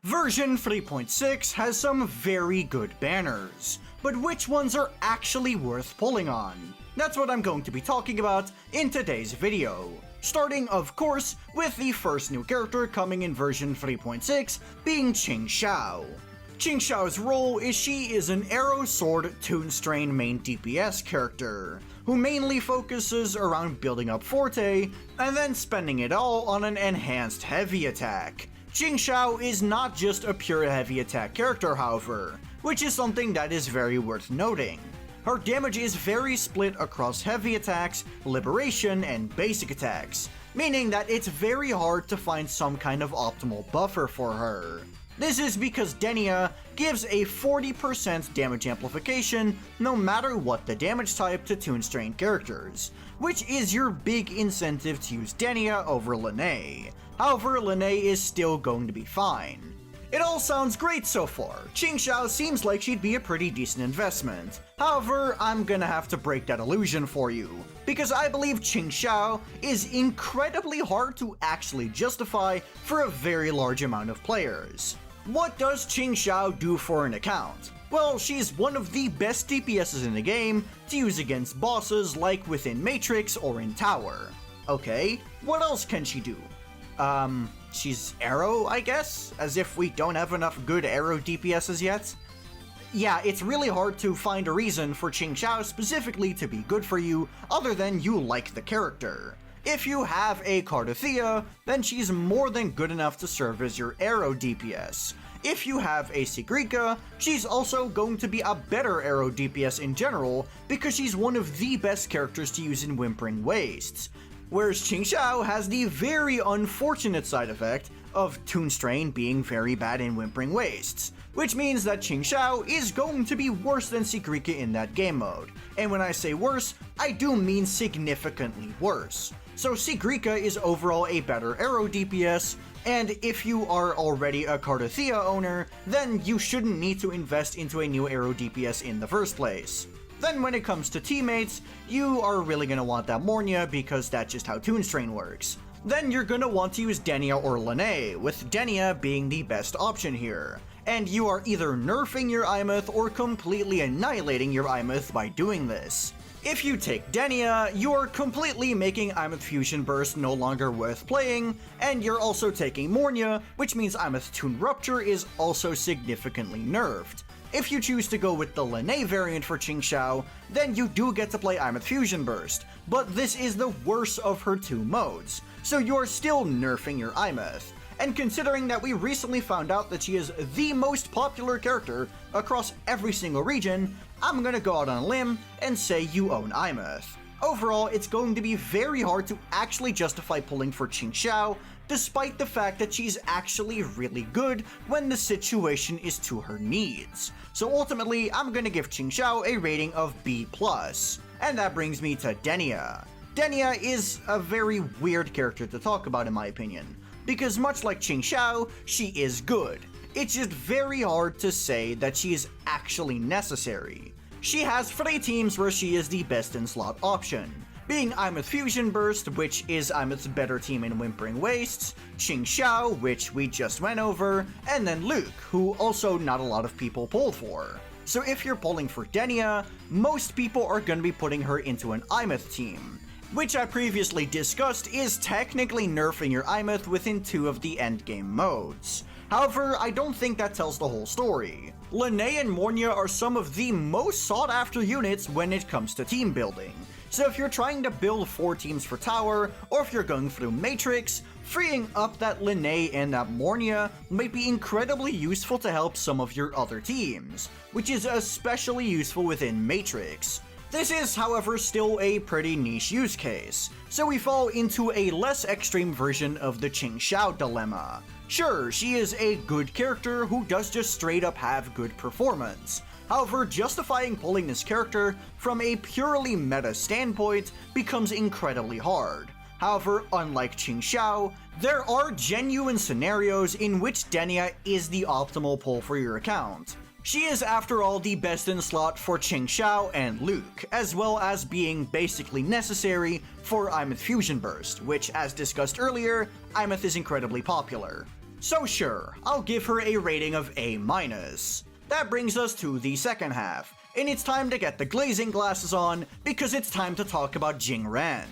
Version 3.6 has some very good banners, but which ones are actually worth pulling on? That's what I'm going to be talking about in today's video. Starting, of course, with the first new character coming in version 3.6, being Qingxiao. Qingxiao's role is she is an arrow sword Toon Strain main DPS character, who mainly focuses around building up Forte, and then spending it all on an enhanced heavy attack. Qingxiao is not just a pure heavy attack character, however, which is something that is very worth noting. Her damage is very split across heavy attacks, liberation, and basic attacks, meaning that it's very hard to find some kind of optimal buffer for her. This is because Denia gives a 40% damage amplification no matter what the damage type to Toon Strain characters, which is your big incentive to use Denia over Lene. However, Lene is still going to be fine. It all sounds great so far. Qingxiao seems like she'd be a pretty decent investment. However, I'm gonna have to break that illusion for you, because I believe Qingxiao is incredibly hard to actually justify for a very large amount of players. What does Qingxiao do for an account? Well, she's one of the best DPSs in the game to use against bosses like within Matrix or in Tower. Okay, what else can she do? She's arrow, I guess? As if we don't have enough good arrow DPSs yet? Yeah, it's really hard to find a reason for Qingxiao specifically to be good for you other than you like the character. If you have a Cardothea, then she's more than good enough to serve as your arrow DPS. If you have a Sigrica, she's also going to be a better arrow DPS in general because she's one of the best characters to use in Whimpering Wastes. Whereas Qingxiao has the very unfortunate side effect of Toon Strain being very bad in Whimpering Wastes, which means that Qingxiao is going to be worse than Sigrica in that game mode. And when I say worse, I do mean significantly worse. So Sigrica is overall a better arrow DPS, and if you are already a Cardothea owner, then you shouldn't need to invest into a new arrow DPS in the first place. Then when it comes to teammates, you are really gonna want that Mornye because that's just how Toon Strain works. Then you're gonna want to use Denia or Lene, with Denia being the best option here. And you are either nerfing your Imeth or completely annihilating your Imeth by doing this. If you take Denia, you're completely making Imeth Fusion Burst no longer worth playing, and you're also taking Mornye, which means Imeth Toon Rupture is also significantly nerfed. If you choose to go with the Lene variant for Qingxiao, then you do get to play Imeth Fusion Burst, but this is the worst of her two modes, so you're still nerfing your Imeth. And considering that we recently found out that she is the most popular character across every single region, I'm gonna go out on a limb and say you own Imeth. Overall, it's going to be very hard to actually justify pulling for Qingxiao, despite the fact that she's actually really good when the situation is to her needs. So ultimately, I'm gonna give Qingxiao a rating of B+. And that brings me to Denia. Denia is a very weird character to talk about in my opinion, because much like Qingxiao, she is good. It's just very hard to say that she is actually necessary. She has 3 teams where she is the best in slot option, being Imeth Fusion Burst, which is Imeth's better team in Whimpering Wastes, Qingxiao, which we just went over, and then Luke, who also not a lot of people pull for. So if you're pulling for Denia, most people are going to be putting her into an Imeth team, which I previously discussed is technically nerfing your Imeth within 2 of the endgame modes. However, I don't think that tells the whole story. Lene and Mornye are some of the most sought after units when it comes to team building. So if you're trying to build 4 teams for Tower, or if you're going through Matrix, freeing up that Lene and that Mornye might be incredibly useful to help some of your other teams, which is especially useful within Matrix. This is, however, still a pretty niche use case, so we fall into a less extreme version of the Qingxiao dilemma. Sure, she is a good character who does just straight up have good performance. However, justifying pulling this character from a purely meta standpoint becomes incredibly hard. However, unlike Qingxiao, there are genuine scenarios in which Denia is the optimal pull for your account. She is, after all, the best in slot for Qingxiao and Luke, as well as being basically necessary for Imeth Fusion Burst, which, as discussed earlier, Imeth is incredibly popular. So sure, I'll give her a rating of A-. That brings us to the second half, and it's time to get the glazing glasses on because it's time to talk about Jingran.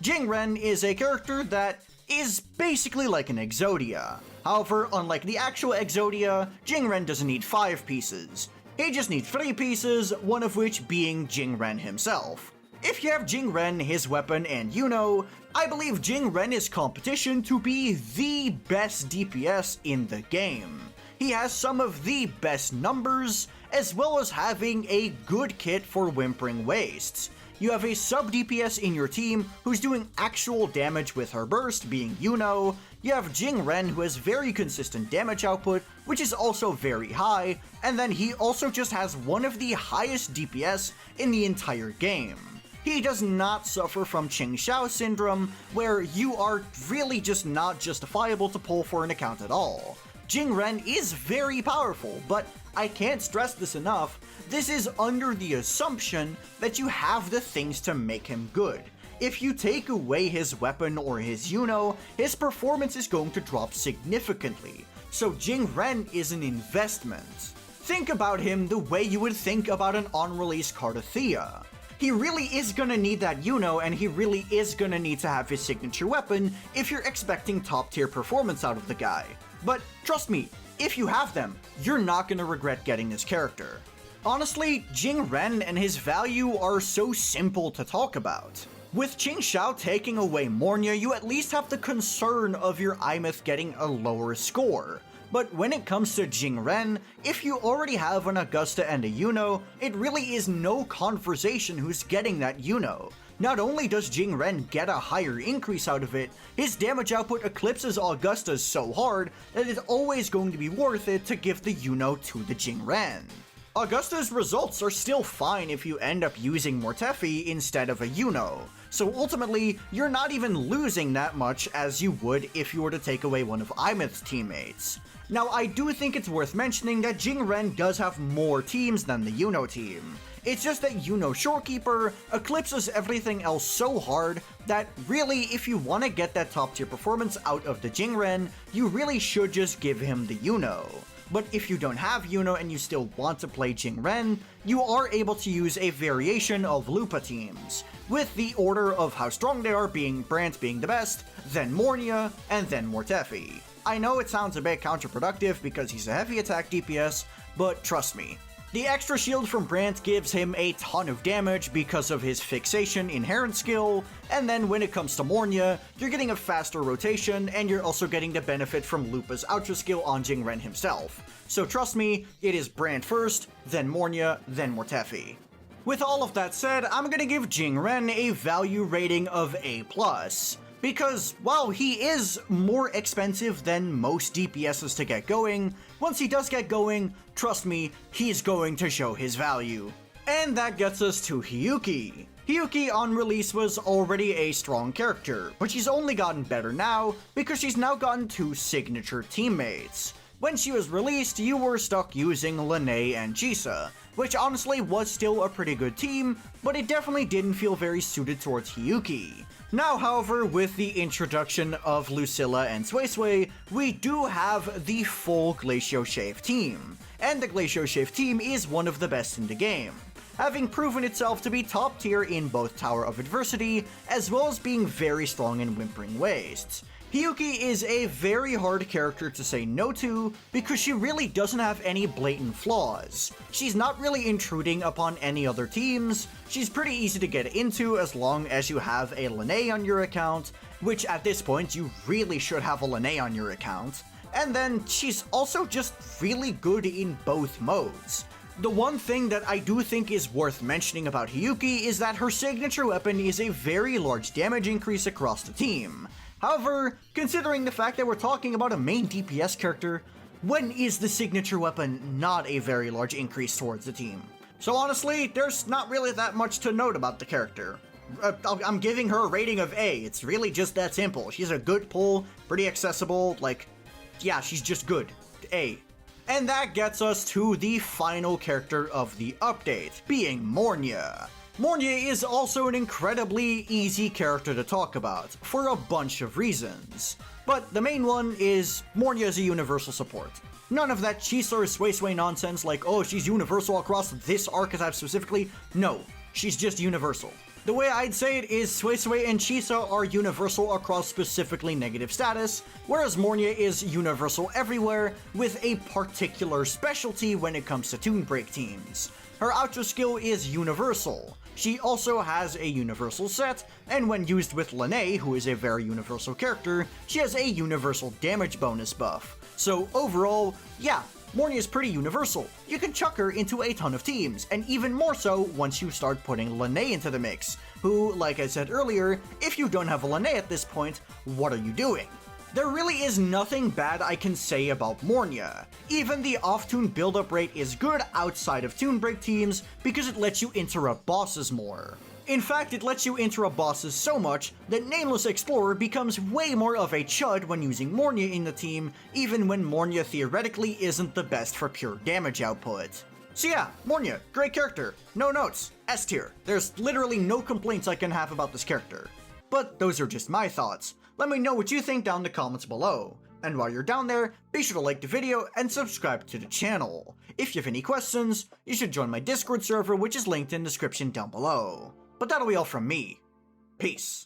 Jingran is a character that is basically like an Exodia. However, unlike the actual Exodia, Jingran doesn't need 5 pieces. He just needs 3 pieces, one of which being Jingran himself. If you have Jingran, his weapon, and I believe Jingran is competition to be the best DPS in the game. He has some of the best numbers, as well as having a good kit for Whimpering Wastes. You have a sub DPS in your team who's doing actual damage with her burst, being You have Jingran who has very consistent damage output, which is also very high, and then he also just has one of the highest DPS in the entire game. He does not suffer from Qingxiao syndrome, where you are really just not justifiable to pull for an account at all. Jingran is very powerful, but I can't stress this enough, this is under the assumption that you have the things to make him good. If you take away his weapon or his his performance is going to drop significantly, so Jingran is an investment. Think about him the way you would think about an on-release card of Thea. He really is gonna need that and he really is gonna need to have his signature weapon if you're expecting top tier performance out of the guy. But trust me, if you have them, you're not gonna regret getting this character. Honestly, Jingran and his value are so simple to talk about. With Qingxiao taking away Mornye, you at least have the concern of your Imeth getting a lower score. But when it comes to Jingran, if you already have an Augusta and a it really is no conversation who's getting that Not only does Jingran get a higher increase out of it, his damage output eclipses Augusta's so hard that it's always going to be worth it to give the to the Jingran. Augusta's results are still fine if you end up using Mortefi instead of a so ultimately, you're not even losing that much as you would if you were to take away one of Imeth's teammates. Now, I do think it's worth mentioning that Jingran does have more teams than the team. It's just that Shorekeeper eclipses everything else so hard that really, if you want to get that top tier performance out of the Jingran, you really should just give him the But if you don't have and you still want to play Jingran, you are able to use a variation of Lupa teams, with the order of how strong they are being Brant being the best, then Mornye, and then Mortefi. I know it sounds a bit counterproductive because he's a heavy attack DPS, but trust me. The extra shield from Brant gives him a ton of damage because of his fixation inherent skill, and then when it comes to Mornye, you're getting a faster rotation and you're also getting the benefit from Lupa's Ultra skill on Jingran himself. So trust me, it is Brant first, then Mornye, then Mortefi. With all of that said, I'm gonna give Jingran a value rating of A+. Because while he is more expensive than most DPSs to get going, once he does get going, trust me, he's going to show his value. And that gets us to Hiyuki. Hiyuki on release was already a strong character, but she's only gotten better now because she's now gotten 2 signature teammates. When she was released, you were stuck using Lene and Jisa, which honestly was still a pretty good team, but it definitely didn't feel very suited towards Hiyuki. Now, however, with the introduction of Lucilla and Suisui, we do have the full Glacio Shave team, and the Glacio Shave team is one of the best in the game, having proven itself to be top tier in both Tower of Adversity, as well as being very strong in Whimpering Wastes. Hiyuki is a very hard character to say no to because she really doesn't have any blatant flaws. She's not really intruding upon any other teams, she's pretty easy to get into as long as you have a Lene on your account, which at this point you really should have a Lene on your account, and then she's also just really good in both modes. The one thing that I do think is worth mentioning about Hiyuki is that her signature weapon is a very large damage increase across the team. However, considering the fact that we're talking about a main DPS character, when is the signature weapon not a very large increase towards the team? So honestly, there's not really that much to note about the character. I'm giving her a rating of A, it's really just that simple. She's a good pull, pretty accessible, yeah, she's just good. A. And that gets us to the final character of the update, being Mornye. Mornye is also an incredibly easy character to talk about, for a bunch of reasons. But the main one is Mornye is a universal support. None of that Qingxiao or Sway nonsense like, oh, she's universal across this archetype specifically. No, she's just universal. The way I'd say it is Sway and Qingxiao are universal across specifically negative status, whereas Mornye is universal everywhere with a particular specialty when it comes to toon break teams. Her outro skill is universal. She also has a universal set, and when used with Lene, who is a very universal character, she has a universal damage bonus buff. So overall, yeah, Mornye is pretty universal. You can chuck her into a ton of teams, and even more so once you start putting Lene into the mix, who, like I said earlier, if you don't have a Lene at this point, what are you doing? There really is nothing bad I can say about Mornye. Even the off-toon build-up rate is good outside of toon break teams because it lets you interrupt bosses more. In fact, it lets you interrupt bosses so much that Nameless Explorer becomes way more of a chud when using Mornye in the team, even when Mornye theoretically isn't the best for pure damage output. So yeah, Mornye, great character, no notes, S tier. There's literally no complaints I can have about this character. But those are just my thoughts. Let me know what you think down in the comments below. And while you're down there, be sure to like the video and subscribe to the channel. If you have any questions, you should join my Discord server, which is linked in the description down below. But that'll be all from me. Peace.